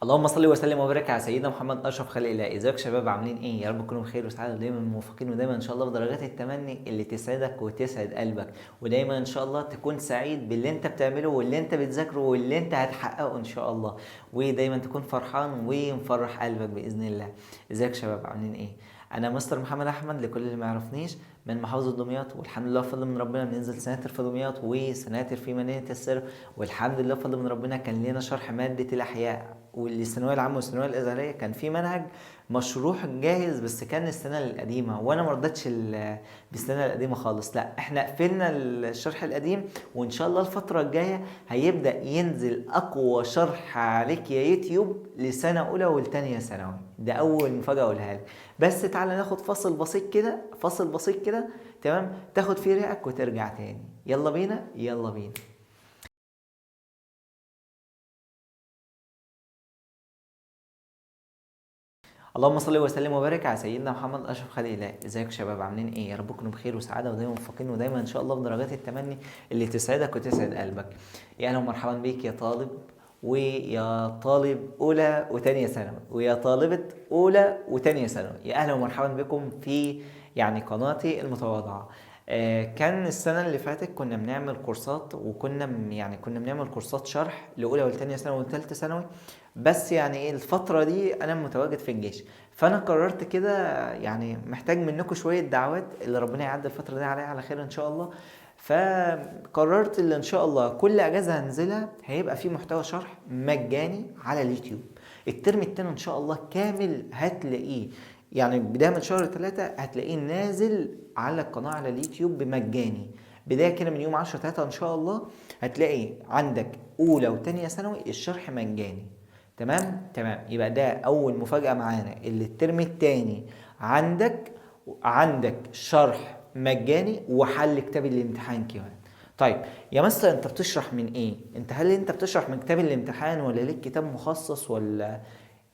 اللهم صل وسلم وبارك على سيدنا محمد اشرف خلق الله. ازيك يا شباب؟ عاملين ايه؟ يا رب تكونوا بخير وسعاده ودايما موفقين، ودايما ان شاء الله بدرجات التمني اللي تسعدك وتسعد قلبك، ودايما ان شاء الله تكون سعيد باللي انت بتعمله واللي انت بتذاكره واللي انت هتحققه ان شاء الله، ودايما تكون فرحان ومفرح قلبك باذن الله. ازيك يا شباب؟ عاملين ايه؟ انا مستر محمد احمد لكل اللي ما يعرفنيش، من محافظه دمياط، والحمد لله بفضل من ربنا بننزل سناتر في دمياط وسناتر في مدينه السر، والحمد لله بفضل من ربنا كان لنا شرح ماده الاحياء، والثانويه العامه والثانويه الازهريه كان في منهج مشروح جاهز، بس كان السنه القديمه وانا ما رضيتش بالسنه القديمه خالص. لا، احنا قفلنا الشرح القديم، وان شاء الله الفتره الجايه هيبدا ينزل اقوى شرح عليك يا يوتيوب لسنه اولى والتانيه ثانوي. ده اول مفاجاه اقولها لك. بس تعالى ناخد فاصل بسيط كده، فاصل بسيط كده، تمام؟ تاخد فيه ريقك وترجع تاني. يلا بينا، يلا بينا. اللهم صل وسلم وبارك على سيدنا محمد اشرف خلق الله. ازيك يا شباب؟ عاملين ايه؟ يا رب تكونوا بخير وسعاده ودايما موفقين، ودايما ان شاء الله بدرجات التمني اللي تسعدك وتسعد قلبك. يا اهلا ومرحبا بيك يا طالب، ويا طالب اولى وتانية ثانوي، ويا طالبة اولى وتانية ثانوي. يا اهلا ومرحبا بكم في قناتي المتواضعة. كان السنة اللي فاتت كنا بنعمل كورسات، وكنا كنا بنعمل كورسات شرح لأولى والتانية ثانوي وتالتة ثانوي. بس ايه، الفترة دي أنا متواجد في الجيش، فأنا قررت كده محتاج منكم شوية دعوات اللي ربنا يعدي الفترة دي عليها على خير إن شاء الله. فقررت اللي إن شاء الله كل أجازة هنزلها هيبقى في محتوى شرح مجاني على اليوتيوب. الترم التاني إن شاء الله كامل هتلاقيه، بداية من شهر 3 هتلاقيه نازل على القناة على اليوتيوب بمجاني. بداية كده من يوم 10/3 إن شاء الله هتلاقي عندك أولى وتانية ثانوي الشرح مجاني. تمام تمام، يبقى ده أول مفاجأة معانا، اللي الترم التاني عندك شرح مجاني وحل كتاب الامتحان كمان. طيب يا مستر، انت بتشرح من ايه؟ هل انت بتشرح من كتاب الامتحان ولا ليك كتاب مخصص، ولا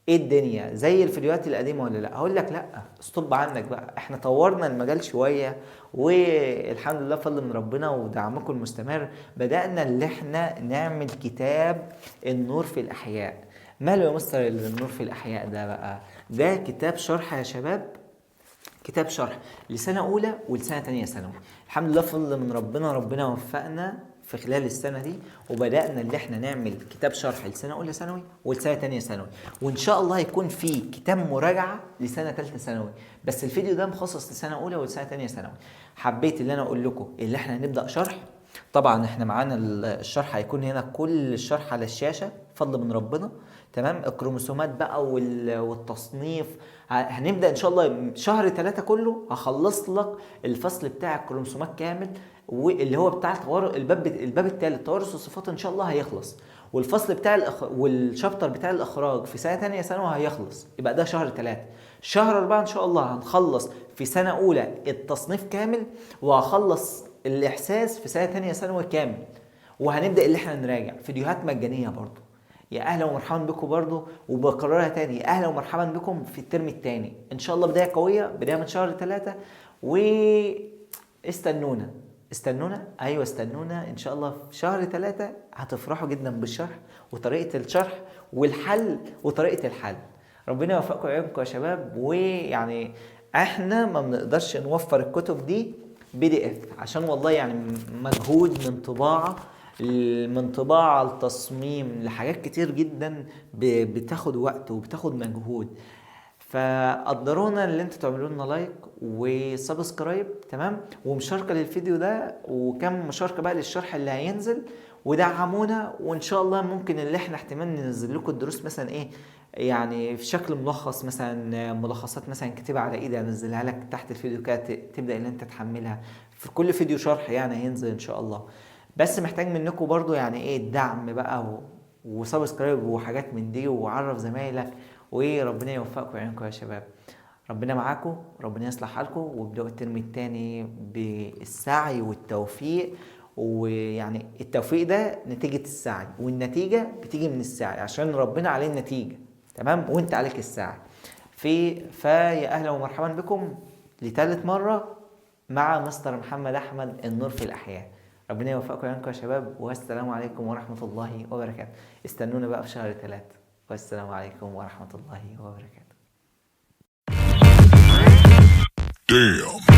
ايه الدنيا زي الفيديوهات القديمه ولا لا؟ هقول لك لا، ستوب عنك بقى، احنا طورنا المجال شويه، والحمد لله فضل من ربنا ودعمكم المستمر بدأنا اللي احنا نعمل كتاب النور في الاحياء. ماله يا مستر النور في الاحياء ده بقى؟ ده كتاب شرح يا شباب، كتاب شرح لسنة أولى ولسنة تانية ثانوي. الحمد لله فضل من ربنا، ربنا وفقنا في خلال السنة دي، وبدأنا اللي احنا نعمل كتاب شرح لسنة أولى ثانوي ولسنة تانية ثانوي، وإن شاء الله هيكون في كتاب مراجعة لسنة تالتة ثانوي. بس الفيديو ده مخصص لسنة أولى ولسنة تانية ثانوي. حبيت اللي أنا أقول لكم اللي احنا هنبدأ شرح. طبعا احنا معانا الشرح هيكون هنا، كل الشرح على الشاشة فضل من ربنا. تمام، الكروموسومات بقى والتصنيف. هنبدأ ان شاء الله شهر 3 كله هخلص لك الفصل بتاع الكروموسومات كامل، واللي هو بتاع الباب الثالث توارث الصفات ان شاء الله هيخلص، والفصل بتاع والشابتر بتاع الاخراج في سنة تانية ثانوي هيخلص. يبقى ده شهر 3. شهر 4 ان شاء الله هنخلص في سنة اولى التصنيف كامل، وهخلص الاحساس في سنة تانية ثانوي كامل، وهنبدأ اللي احنا نراجع فيديوهات مجانية برضو. يا اهلا ومرحبا بكم برضو، وبكررها تاني، يا اهلا ومرحبا بكم في الترم التاني ان شاء الله. بدايه قويه، بدايه من شهر 3. واستنونا، ايوه استنونا ان شاء الله في شهر 3 هتفرحوا جدا بالشرح وطريقه الشرح والحل وطريقه الحل. ربنا يوفقكم ويعينكم يا شباب. احنا ما بنقدرش نوفر الكتب دي PDF، عشان والله مجهود من طباعة التصميم لحاجات كتير جدا بتاخد وقت وبتاخد مجهود. فقدرونا اللي انتوا تعملوا لنا لايك وسبسكرايب، تمام، ومشاركة للفيديو ده، وكم مشاركة بقى للشرح اللي هينزل، ودعمونا. وان شاء الله ممكن اللي احنا احتمال ننزل لكم الدروس مثلا ايه، في شكل ملخص، مثلا ملخصات مثلا كتيبة على ايدي انزلها لك تحت الفيديو كده، تبدأ ان انت تحملها في كل فيديو شرح هينزل ان شاء الله. بس محتاج منكم برضو ايه الدعم بقى وسبسكرايب وحاجات من دي، وعرف زمايلك، وربنا يوفقكم ويعينكم يا شباب. ربنا معاكم، ربنا يصلح حالكم، وابدأوا الترم التاني بالسعي والتوفيق. التوفيق ده نتيجة السعي، والنتيجة بتيجي من السعي، عشان ربنا عليه النتيجة، تمام، وانت عليك السعي. فيا اهلا ومرحبا بكم لثالث مرة مع مستر محمد احمد النور في الاحياء. ربنا يوفقكم ويعينكم يا شباب، والسلام عليكم ورحمة الله وبركاته. استنونا بقى في شهر 3. والسلام عليكم ورحمة الله وبركاته. Damn.